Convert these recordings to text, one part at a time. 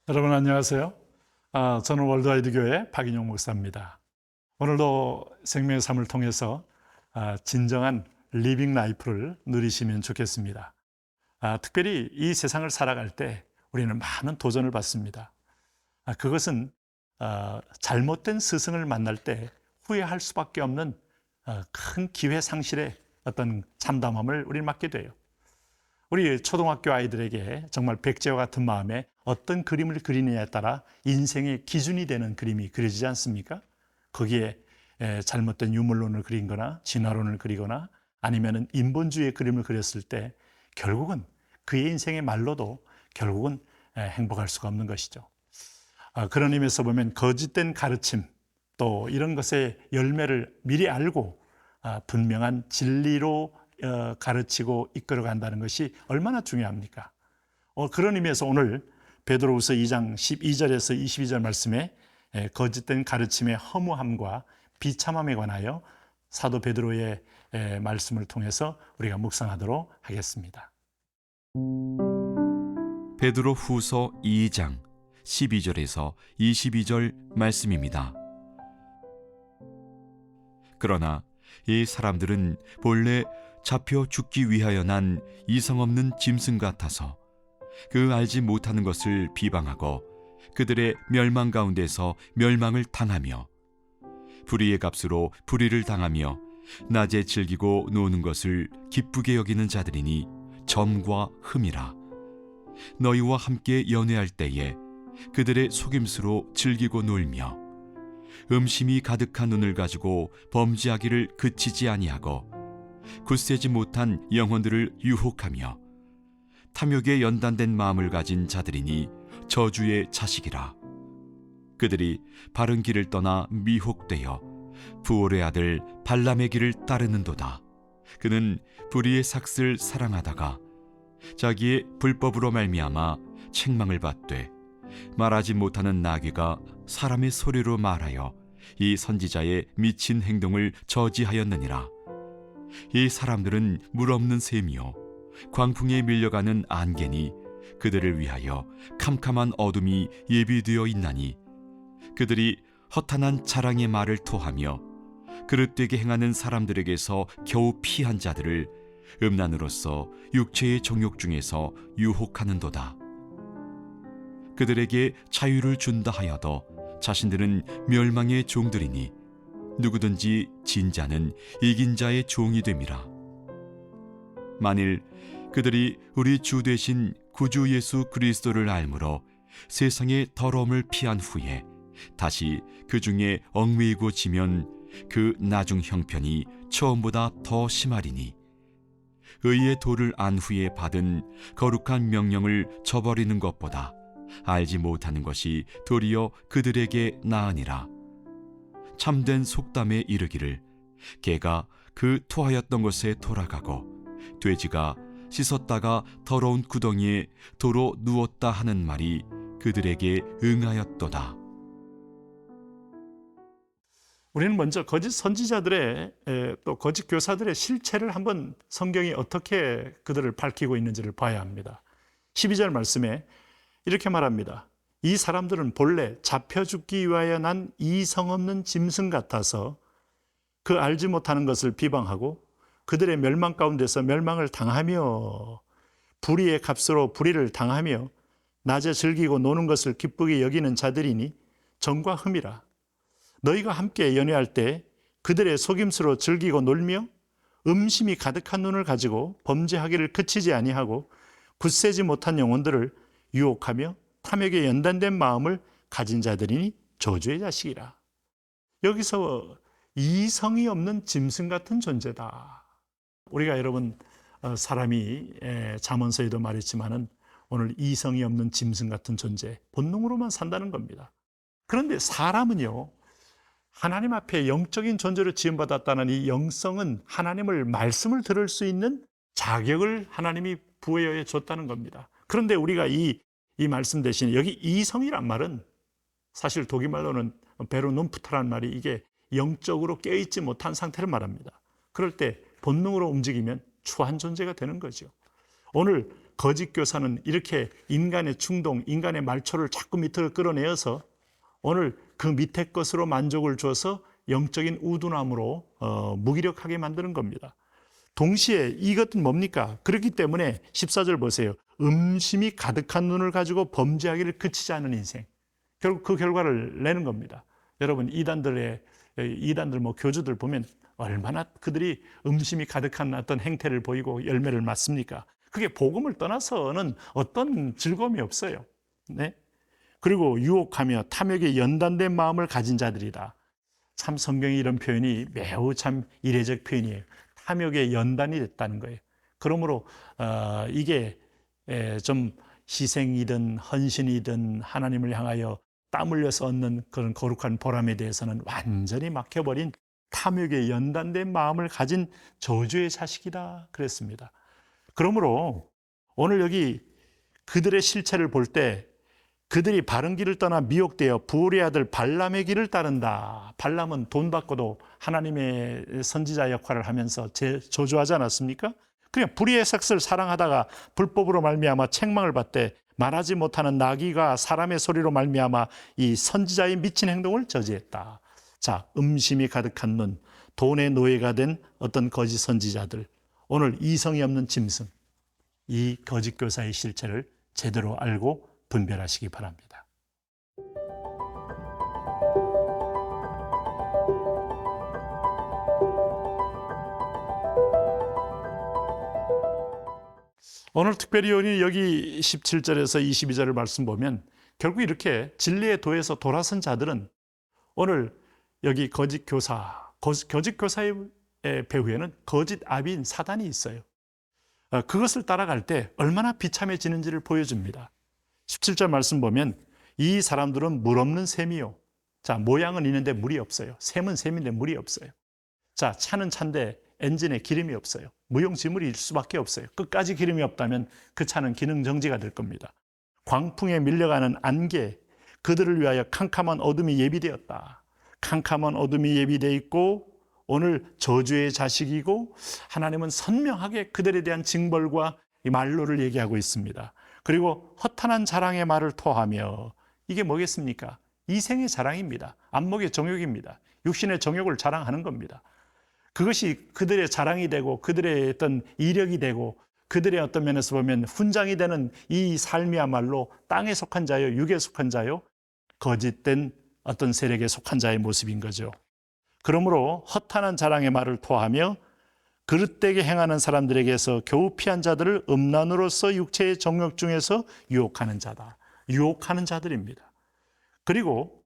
여러분 안녕하세요. 저는 월드와이드 교회 박인용 목사입니다. 오늘도 생명의 삶을 통해서 진정한 리빙 라이프를 누리시면 좋겠습니다. 특별히 이 세상을 살아갈 때 우리는 많은 도전을 받습니다. 그것은 잘못된 스승을 만날 때 후회할 수밖에 없는 큰 기회 상실의 어떤 참담함을 우리는 맞게 돼요. 우리 초등학교 아이들에게 정말 백제와 같은 마음에 어떤 그림을 그리느냐에 따라 인생의 기준이 되는 그림이 그려지지 않습니까? 거기에 잘못된 유물론을 그린 거나 진화론을 그리거나 아니면 인본주의의 그림을 그렸을 때 결국은 그의 인생의 말로도 결국은 행복할 수가 없는 것이죠. 그런 의미에서 보면 거짓된 가르침 또 이런 것의 열매를 미리 알고 분명한 진리로 가르치고 이끌어 간다는 것이 얼마나 중요합니까? 그런 의미에서 오늘 베드로후서 2장 12절에서 22절 말씀에 거짓된 가르침의 허무함과 비참함에 관하여 사도 베드로의 말씀을 통해서 우리가 묵상하도록 하겠습니다. 베드로 후서 2장 12절에서 22절 말씀입니다. 그러나 이 사람들은 본래 잡혀 죽기 위하여 난 이성 없는 짐승 같아서 그 알지 못하는 것을 비방하고 그들의 멸망 가운데서 멸망을 당하며 불의의 값으로 불의를 당하며 낮에 즐기고 노는 것을 기쁘게 여기는 자들이니 점과 흠이라. 너희와 함께 연애할 때에 그들의 속임수로 즐기고 놀며 음심이 가득한 눈을 가지고 범죄하기를 그치지 아니하고 굳세지 못한 영혼들을 유혹하며 탐욕에 연단된 마음을 가진 자들이니 저주의 자식이라. 그들이 바른 길을 떠나 미혹되어 부올의 아들 발람의 길을 따르는도다. 그는 불의의 삭슬 사랑하다가 자기의 불법으로 말미암아 책망을 받되 말하지 못하는 나귀가 사람의 소리로 말하여 이 선지자의 미친 행동을 저지하였느니라. 이 사람들은 물 없는 샘이요 광풍에 밀려가는 안개니 그들을 위하여 캄캄한 어둠이 예비되어 있나니 그들이 허탄한 자랑의 말을 토하며 그릇되게 행하는 사람들에게서 겨우 피한 자들을 음란으로서 육체의 정욕 중에서 유혹하는도다. 그들에게 자유를 준다 하여도 자신들은 멸망의 종들이니 누구든지 진 자는 이긴 자의 종이 됨이라. 만일 그들이 우리 주 되신 구주 예수 그리스도를 알므로 세상의 더러움을 피한 후에 다시 그 중에 얽매이고 지면 그 나중 형편이 처음보다 더 심하리니 의의 도를 안 후에 받은 거룩한 명령을 저버리는 것보다 알지 못하는 것이 도리어 그들에게 나으니라. 참된 속담에 이르기를 개가 그 토하였던 곳에 돌아가고 돼지가 씻었다가 더러운 구덩이에 도로 누웠다 하는 말이 그들에게 응하였도다. 우리는 먼저 거짓 선지자들의 또 거짓 교사들의 실체를 한번 성경이 어떻게 그들을 밝히고 있는지를 봐야 합니다. 12절 말씀에 이렇게 말합니다. 이 사람들은 본래 잡혀 죽기 위하여 난 이성 없는 짐승 같아서 그 알지 못하는 것을 비방하고 그들의 멸망 가운데서 멸망을 당하며 불의의 값으로 불의를 당하며 낮에 즐기고 노는 것을 기쁘게 여기는 자들이니 정과 흠이라. 너희가 함께 연애할 때 그들의 속임수로 즐기고 놀며 음심이 가득한 눈을 가지고 범죄하기를 그치지 아니하고 굳세지 못한 영혼들을 유혹하며 탐욕에 연단된 마음을 가진 자들이니 저주의 자식이라. 여기서 이성이 없는 짐승 같은 존재다. 우리가 여러분 사람이 잠언서에도 말했지만은 오늘 이성이 없는 짐승 같은 존재, 본능으로만 산다는 겁니다. 그런데 사람은요, 하나님 앞에 영적인 존재로 지음받았다는 이 영성은 하나님을 말씀을 들을 수 있는 자격을 하나님이 부여해 줬다는 겁니다. 그런데 우리가 이 말씀 대신에 여기 이성이란 말은 사실 독일말로는 베로눔프타라는 말이 이게 영적으로 깨어있지 못한 상태를 말합니다. 그럴 때 본능으로 움직이면 추한 존재가 되는 거죠. 오늘 거짓 교사는 이렇게 인간의 충동, 인간의 말초를 자꾸 밑으로 끌어내어서 오늘 그 밑에 것으로 만족을 줘서 영적인 우둔함으로 무기력하게 만드는 겁니다. 동시에 이것은 뭡니까? 그렇기 때문에 14절 보세요. 음심이 가득한 눈을 가지고 범죄하기를 그치지 않은 인생. 결국 그 결과를 내는 겁니다. 여러분 이단들 교주들 보면 얼마나 그들이 음심이 가득한 어떤 행태를 보이고 열매를 맞습니까? 그게 복음을 떠나서는 어떤 즐거움이 없어요. 네? 그리고 유혹하며 탐욕에 연단된 마음을 가진 자들이다. 참 성경에 이런 표현이 매우 참 이례적 표현이에요. 탐욕에 연단이 됐다는 거예요. 그러므로 이게 좀 희생이든 헌신이든 하나님을 향하여 땀 흘려서 얻는 그런 거룩한 보람에 대해서는 완전히 막혀버린 탐욕에 연단된 마음을 가진 저주의 자식이다 그랬습니다. 그러므로 오늘 여기 그들의 실체를 볼 때 그들이 바른 길을 떠나 미혹되어 부올의 아들 발람의 길을 따른다. 발람은 돈 받고도 하나님의 선지자 역할을 하면서 저주하지 않았습니까? 그냥 불의의 삭스를 사랑하다가 불법으로 말미암아 책망을 받되 말하지 못하는 나귀가 사람의 소리로 말미암아 이 선지자의 미친 행동을 저지했다. 자, 음심이 가득한 눈, 돈의 노예가 된 어떤 거짓 선지자들, 오늘 이성이 없는 짐승, 이 거짓 교사의 실체를 제대로 알고 분별하시기 바랍니다. 오늘 특별히 여기 17절에서 22절을 말씀 보면 결국 이렇게 진리의 도에서 돌아선 자들은 오늘 여기 거짓 교사의 배후에는 거짓 아비인 사단이 있어요. 그것을 따라갈 때 얼마나 비참해지는지를 보여줍니다. 17절 말씀 보면 이 사람들은 물 없는 샘이요. 자, 모양은 있는데 물이 없어요. 샘은 샘인데 물이 없어요. 자, 차는 차인데 엔진에 기름이 없어요. 무용지물일 수밖에 없어요. 끝까지 기름이 없다면 그 차는 기능 정지가 될 겁니다. 광풍에 밀려가는 안개, 그들을 위하여 캄캄한 어둠이 예비되었다. 캄캄한 어둠이 예비되어 있고 오늘 저주의 자식이고 하나님은 선명하게 그들에 대한 징벌과 이 말로를 얘기하고 있습니다. 그리고 허탄한 자랑의 말을 토하며 이게 뭐겠습니까? 이생의 자랑입니다. 안목의 정욕입니다. 육신의 정욕을 자랑하는 겁니다. 그것이 그들의 자랑이 되고 그들의 어떤 이력이 되고 그들의 어떤 면에서 보면 훈장이 되는 이 삶이야말로 땅에 속한 자요, 육에 속한 자요, 거짓된 어떤 세력에 속한 자의 모습인 거죠. 그러므로 허탄한 자랑의 말을 토하며 그릇되게 행하는 사람들에게서 겨우 피한 자들을 음란으로서 육체의 정욕 중에서 유혹하는 자다. 유혹하는 자들입니다. 그리고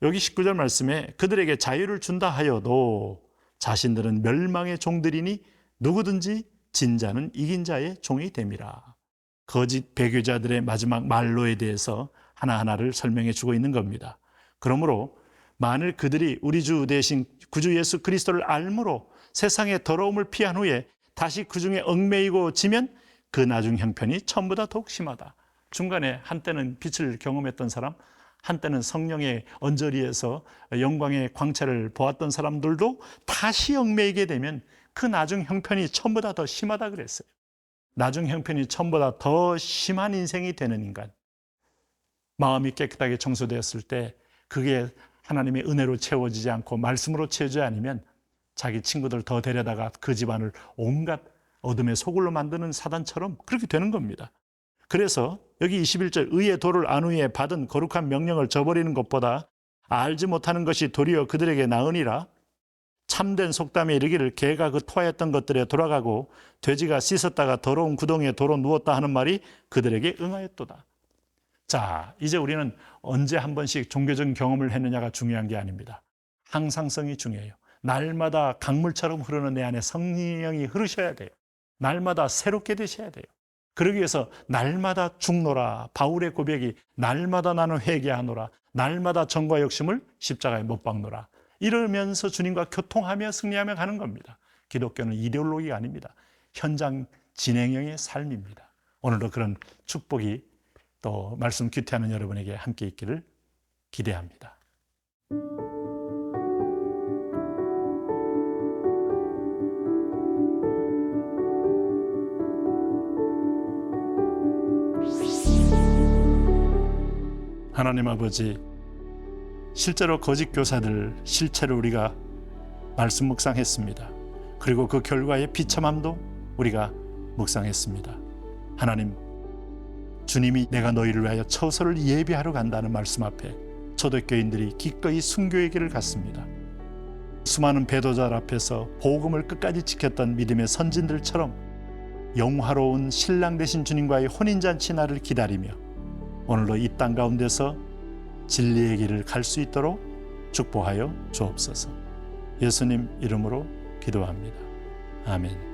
여기 19절 말씀에 그들에게 자유를 준다 하여도 자신들은 멸망의 종들이니 누구든지 진 자는 이긴 자의 종이 됨이라. 거짓 배교자들의 마지막 말로에 대해서 하나하나를 설명해 주고 있는 겁니다. 그러므로 만일 그들이 우리 주 대신 구주 예수 그리스도를 알므로 세상의 더러움을 피한 후에 다시 그 중에 얽매이고 지면 그 나중 형편이 처음보다 더욱 심하다. 중간에 한때는 빛을 경험했던 사람, 한때는 성령의 언저리에서 영광의 광채를 보았던 사람들도 다시 얽매이게 되면 그 나중 형편이 처음보다 더 심하다 그랬어요. 나중 형편이 처음보다 더 심한 인생이 되는 인간. 마음이 깨끗하게 청소되었을 때 그게 하나님의 은혜로 채워지지 않고 말씀으로 채워지지 않으면 자기 친구들 더 데려다가 그 집안을 온갖 어둠의 소굴로 만드는 사단처럼 그렇게 되는 겁니다. 그래서 여기 21절 의의 도를 안 후에 받은 거룩한 명령을 저버리는 것보다 알지 못하는 것이 도리어 그들에게 나으니라. 참된 속담에 이르기를 개가 그 토하였던 것들에 돌아가고 돼지가 씻었다가 더러운 구덩이에 도로 누웠다 하는 말이 그들에게 응하였도다. 자, 이제 우리는 언제 한 번씩 종교적인 경험을 했느냐가 중요한 게 아닙니다. 항상성이 중요해요. 날마다 강물처럼 흐르는 내 안에 성령이 흐르셔야 돼요. 날마다 새롭게 되셔야 돼요. 그러기 위해서 날마다 죽노라. 바울의 고백이 날마다 나는 회개하노라. 날마다 정과 욕심을 십자가에 못 박노라. 이러면서 주님과 교통하며 승리하며 가는 겁니다. 기독교는 이데올로기가 아닙니다. 현장 진행형의 삶입니다. 오늘도 그런 축복이 또 말씀 귀태하는 여러분에게 함께 있기를 기대합니다. 하나님 아버지, 실제로 거짓 교사들 실체를 우리가 말씀 묵상했습니다. 그리고 그 결과의 비참함도 우리가 묵상했습니다. 하나님, 주님이 내가 너희를 위하여 처소를 예비하러 간다는 말씀 앞에 초대교인들이 기꺼이 순교의 길을 갔습니다. 수많은 배도자 앞에서 복음을 끝까지 지켰던 믿음의 선진들처럼 영화로운 신랑 되신 주님과의 혼인잔치 날을 기다리며 오늘도 이 땅 가운데서 진리의 길을 갈 수 있도록 축복하여 주옵소서. 예수님 이름으로 기도합니다. 아멘.